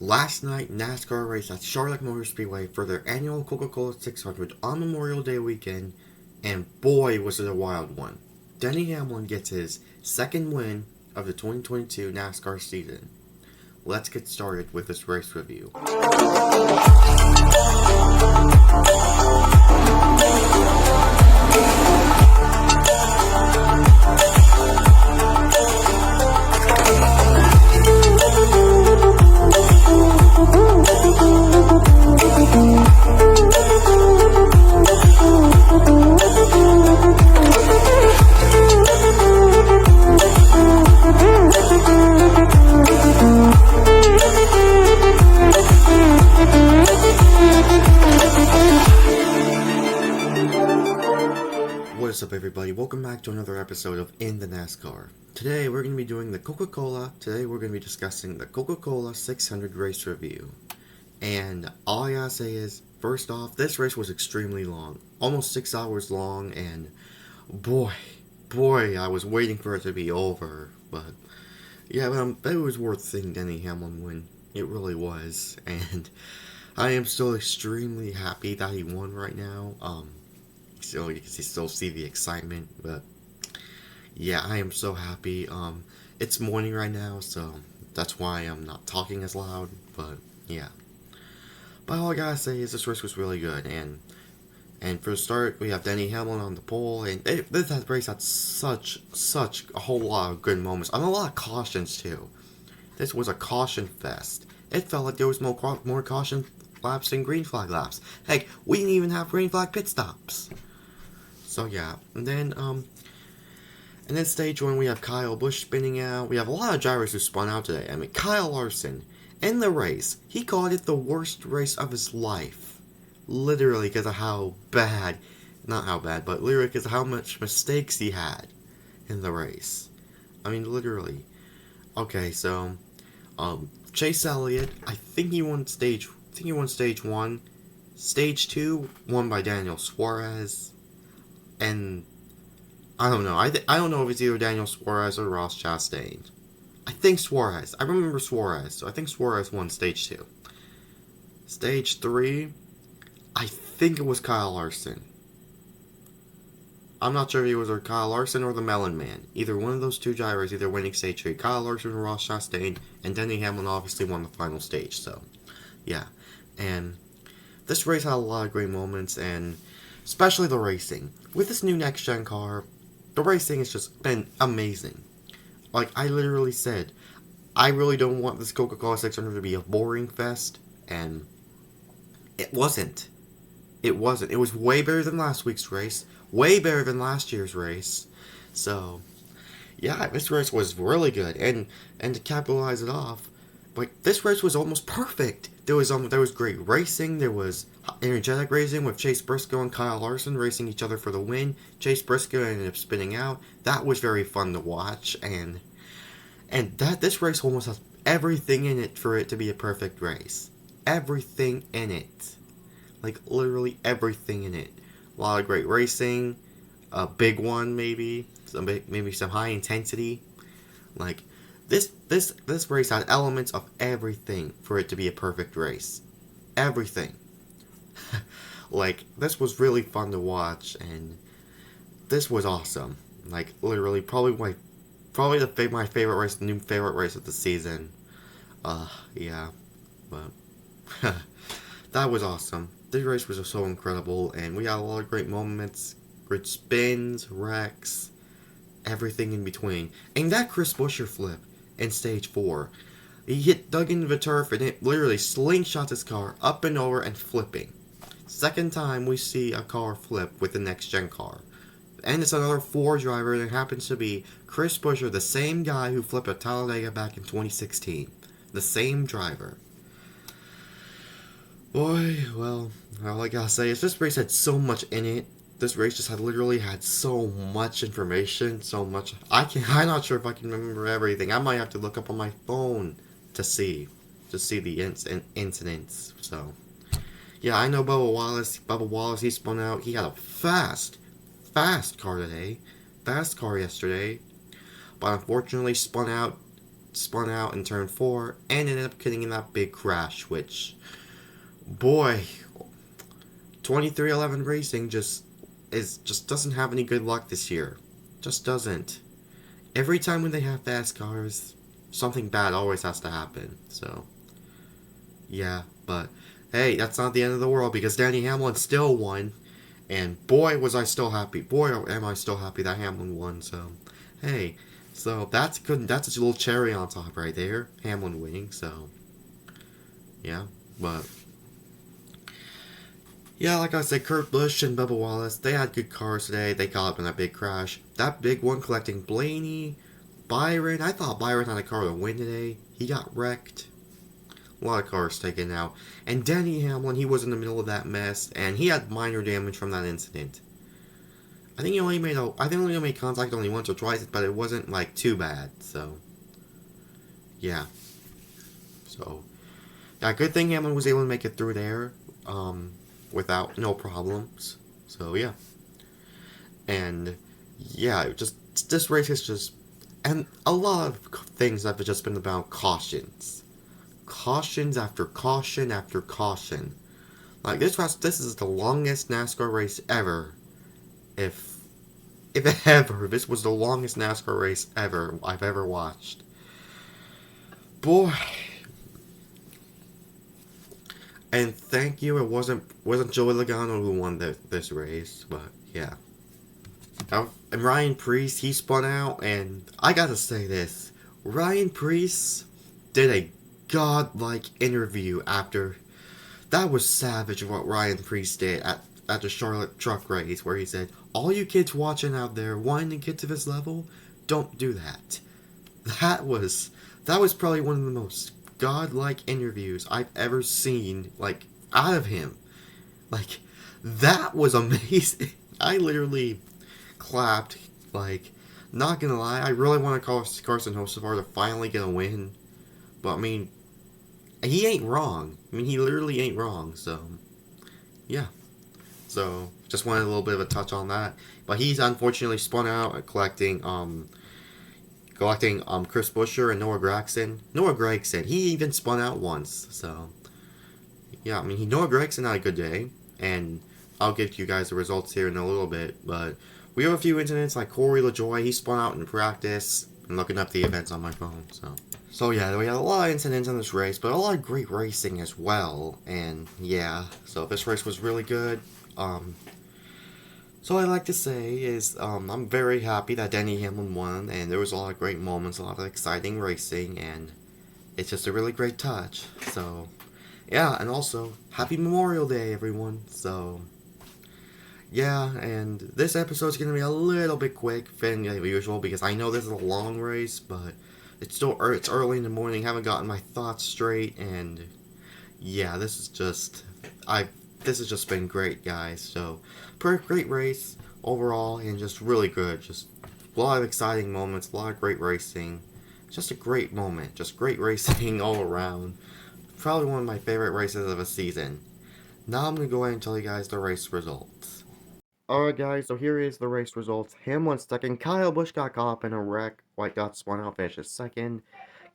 Last night, NASCAR raced at Charlotte Motor Speedway for their annual Coca-Cola 600 on Memorial Day weekend, and boy was it a wild one. Denny Hamlin gets his second win of the 2022 NASCAR season. Let's get started with this race review. What's up, everybody? Welcome back to another episode of In the NASCAR. Today we're going to be doing the Coca-Cola. Today we're going to be discussing the Coca-Cola 600 race review. And all I gotta say is, first off, this race was extremely long. Almost 6 hours long, and boy, I was waiting for it to be over. But yeah, it was worth seeing Denny Hamlin win. It really was. And I am still extremely happy that he won right now. So you can still see the excitement, but yeah, I am so happy. It's morning right now, so that's why I'm not talking as loud, but yeah. But all I gotta say is this race was really good, and for the start, we have Denny Hamlin on the pole, and this race had such a whole lot of good moments, and a lot of cautions too. This was a caution fest. It felt like there was more caution laps than green flag laps. Heck, we didn't even have green flag pit stops. So yeah, and then stage one we have Kyle Busch spinning out. We have a lot of drivers who spun out today. I mean, Kyle Larson, in the race, he called it the worst race of his life. Literally because of how bad, not how bad, but literally because of how much mistakes he had in the race. I mean, literally. Okay, so, Chase Elliott, I think he won stage 1. Stage 2, won by Daniel Suarez. And I don't know. I don't know if it's either Daniel Suarez or Ross Chastain. I think Suarez. I remember Suarez, so I think Suarez won stage 2. Stage 3, I think it was Kyle Larson. I'm not sure if it was Kyle Larson or the Melon Man. Either one of those two drivers either winning stage 3. Kyle Larson or Ross Chastain, and Denny Hamlin obviously won the final stage. So, yeah. And this race had a lot of great moments, and especially the racing. With this new next-gen car, the racing has just been amazing. Like, I literally said, I really don't want this Coca-Cola 600 to be a boring fest, and it wasn't. It wasn't. It was way better than last week's race, way better than last year's race. So, yeah, this race was really good, and to capitalize it off, like, this race was almost perfect. There was great racing. There was energetic racing with Chase Briscoe and Kyle Larson racing each other for the win. Chase Briscoe ended up spinning out. That was very fun to watch, and this race almost has everything in it for it to be a perfect race. Everything in it, like literally everything in it. A lot of great racing, a big one maybe some high intensity, like. This race had elements of everything for it to be a perfect race. Everything. Like, this was really fun to watch, and this was awesome. Like, literally, probably my favorite race, the new favorite race of the season. Yeah. But, that was awesome. This race was so incredible, and we had a lot of great moments, great spins, wrecks, everything in between. And that Chris Buescher flip in stage 4. He dug into the turf and it literally slingshots his car up and over and flipping. Second time we see a car flip with the next gen car. And it's another 4 driver, and it happens to be Chris Buescher, the same guy who flipped at Talladega back in 2016. The same driver. Boy, well, all I gotta say is this race had so much in it. This race just literally had so much information, so much. I'm not sure if I can remember everything. I might have to look up on my phone to see the incidents. So, yeah, I know Bubba Wallace, he spun out. He had a fast car today, fast car yesterday, but unfortunately spun out spun out in turn 4 and ended up getting in that big crash, which, boy, 2311 Racing just doesn't have any good luck this year. Just doesn't. Every time when they have fast cars, something bad always has to happen. So, yeah, but hey, that's not the end of the world because Danny Hamlin still won. And boy, was I still happy. Boy, am I still happy that Hamlin won. So, hey, so that's good. That's a little cherry on top right there. Hamlin winning. So, yeah, but yeah, like I said, Kurt Busch and Bubba Wallace, they had good cars today. They got up in that big crash. That big one collecting Blaney, Byron. I thought Byron had a car to win today. He got wrecked. A lot of cars taken out. And Denny Hamlin, he was in the middle of that mess, and he had minor damage from that incident. I think he only made contact only once or twice, but it wasn't like too bad. So, yeah. So, yeah, good thing Hamlin was able to make it through there, without no problems. So yeah, and yeah, just this race is just, and a lot of things have just been about cautions after caution after caution. Like this is the longest NASCAR race ever. If ever, this was the longest NASCAR race ever I've ever watched. Boy, and thank you. It wasn't Joey Logano who won this race, but yeah. And Ryan Preece, he spun out, and I gotta say this: Ryan Preece did a godlike interview after. That was savage what Ryan Preece did at the Charlotte Truck Race, where he said, "All you kids watching out there wanting to get to this level, don't do that." That was that was probably one of the most godlike interviews I've ever seen, like out of him. Like that was amazing. I literally clapped. Like, not gonna lie, I really want to call Carson Hocevar to finally get a win. But I mean, he ain't wrong. I mean, he literally ain't wrong. So, yeah. So, just wanted a little bit of a touch on that. But he's unfortunately spun out at collecting Chris Buescher and Noah Gragson. Noah Gragson, he even spun out once. So, yeah, I mean, Noah Gragson had a good day, and I'll give you guys the results here in a little bit. But we have a few incidents like Corey LaJoy, he spun out in practice. I'm looking up the events on my phone, so yeah, we had a lot of incidents in this race, but a lot of great racing as well. And yeah, so this race was really good. Um, so I'd like to say is I'm very happy that Denny Hamlin won, and there was a lot of great moments, a lot of exciting racing, and it's just a really great touch. So yeah, and also happy Memorial Day, everyone. So yeah, and this episode's gonna be a little bit quick than usual because I know this is a long race, but it's early in the morning. Haven't gotten my thoughts straight, and yeah, I this has just been great, guys. So great race overall, and just really good. Just a lot of exciting moments, a lot of great racing. Just a great moment, just great racing all around. Probably one of my favorite races of a season. Now I'm gonna go ahead and tell you guys the race results. Alright guys, so here is the race results. Hamlin second, Kyle Busch got caught up in a wreck, White got spun out, finishes second.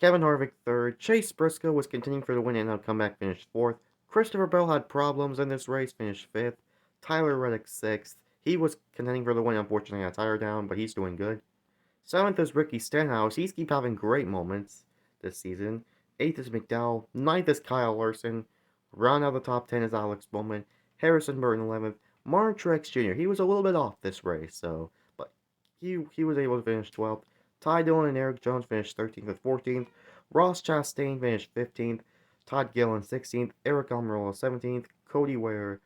Kevin Harvick third, Chase Briscoe was contending for the win and a comeback, finished fourth. Christopher Bell had problems in this race, finished fifth. Tyler Reddick sixth, he was contending for the win, unfortunately got a tire down, but he's doing good. Seventh is Ricky Stenhouse, he's keep having great moments this season. Eighth is McDowell, ninth is Kyle Larson. Round out the top 10 is Alex Bowman. Harrison Burton 11th. Martin Truex Jr. He was a little bit off this race, but he was able to finish 12th. Ty Dillon and Eric Jones finished 13th and 14th. Ross Chastain finished 15th. Todd Gillen 16th. Eric Almirola 17th. Cody Ware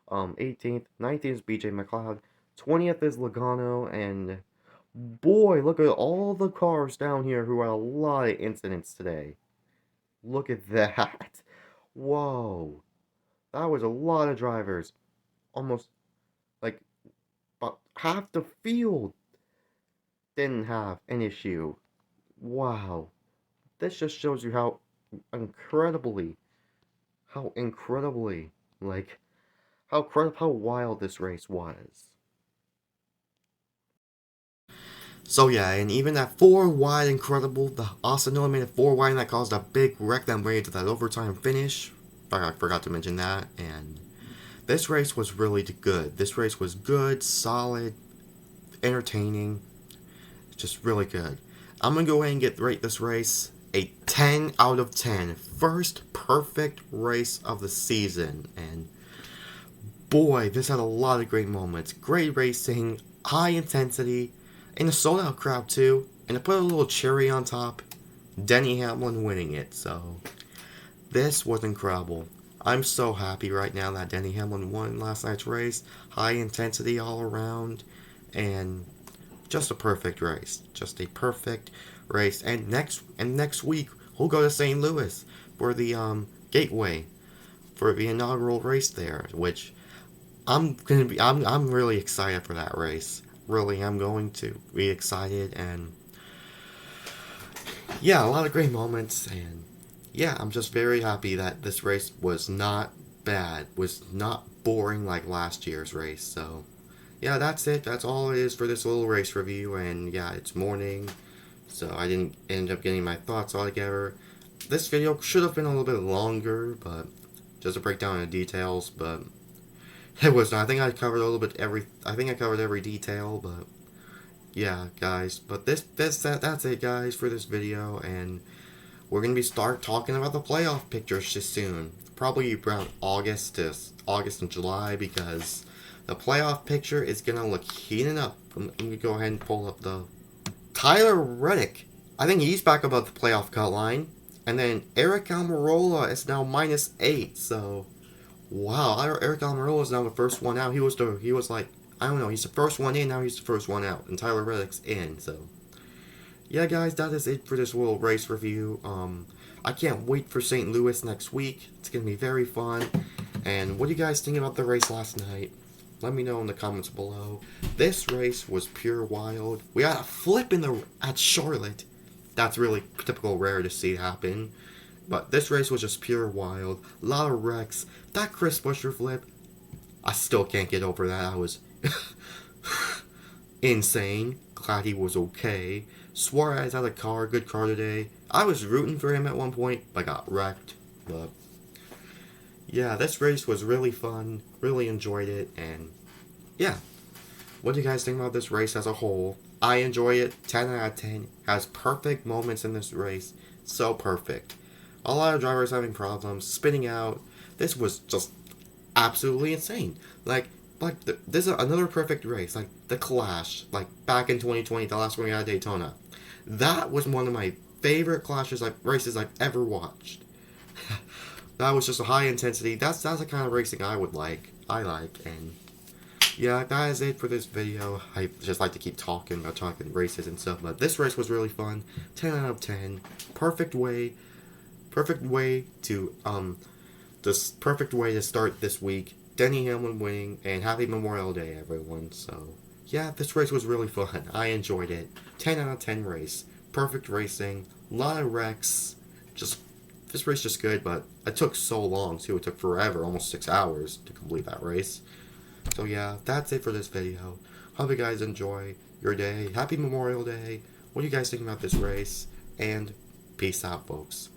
18th. 19th is BJ McLeod. 20th is Logano, and boy, look at all the cars down here who had a lot of incidents today. Look at that. Whoa. That was a lot of drivers. Almost like about half the field didn't have an issue. Wow. This just shows you incredibly, how incredibly, like, how wild this race was. So yeah, and even that 4 wide incredible, the Austin eliminated 4 wide that caused a big wreck that made it to that overtime finish. I forgot to mention that. And this race was really good. This race was good, solid, entertaining, just really good. I'm gonna go ahead and rate this race a 10 out of 10. First perfect race of the season, and boy, this had a lot of great moments. Great racing, high intensity, and a sold out crowd too. And to put a little cherry on top, Denny Hamlin winning it. So this was incredible. I'm so happy right now that Denny Hamlin won last night's race. High intensity all around, and just a perfect race. Just a perfect race. And next week we'll go to St. Louis for the Gateway, for the inaugural race there, which I'm really excited for that race. Really, I'm going to be excited, and yeah, a lot of great moments, and yeah, I'm just very happy that this race was not bad, was not boring like last year's race. So yeah, that's it. That's all it is for this little race review, and yeah, it's morning, so I didn't end up getting my thoughts all together. This video should have been a little bit longer, but just a breakdown of the details, but it was not. I think I covered a little bit I think I covered every detail, but yeah, guys. But that's it, guys, for this video, and we're gonna start talking about the playoff pictures just soon. Probably around August and July, because the playoff picture is gonna look heating up. I'm gonna go ahead and pull up the Tyler Reddick. I think he's back above the playoff cut line, and then Eric Almirola is now -8. So. Wow, Eric Almirola is now the first one out. He was like, I don't know, he's the first one in, now he's the first one out, and Tyler Reddick's in. So yeah, guys, that is it for this little race review. I can't wait for St. Louis next week. It's gonna be very fun. And what do you guys think about the race last night? Let me know in the comments below. This race was pure wild. We had a flip at Charlotte. That's really typical, rare to see happen. But this race was just pure wild. A lot of wrecks. That Chris Buescher flip, I still can't get over that. I was insane. Glad he was okay. Suarez had a good car today. I was rooting for him at one point, but got wrecked. But yeah, this race was really fun. Really enjoyed it. And yeah, what do you guys think about this race as a whole? I enjoy it. 10 out of 10. Has perfect moments in this race. So perfect. A lot of drivers having problems, spinning out. This was just absolutely insane. This is another perfect race. Like the Clash, like back in 2020, the last one we had at Daytona. That was one of my favorite races I've ever watched. That was just a high intensity. That's the kind of racing I like, and yeah, that is it for this video. I just like to keep talking races and stuff, but this race was really fun. 10 out of 10. Perfect way to start this week. Denny Hamlin winning, and happy Memorial Day, everyone. So yeah, this race was really fun. I enjoyed it. 10 out of 10 race. Perfect racing. A lot of wrecks. This race just good, but it took so long too. It took forever, almost 6 hours to complete that race. So yeah, that's it for this video. Hope you guys enjoy your day. Happy Memorial Day. What do you guys think about this race? And peace out, folks.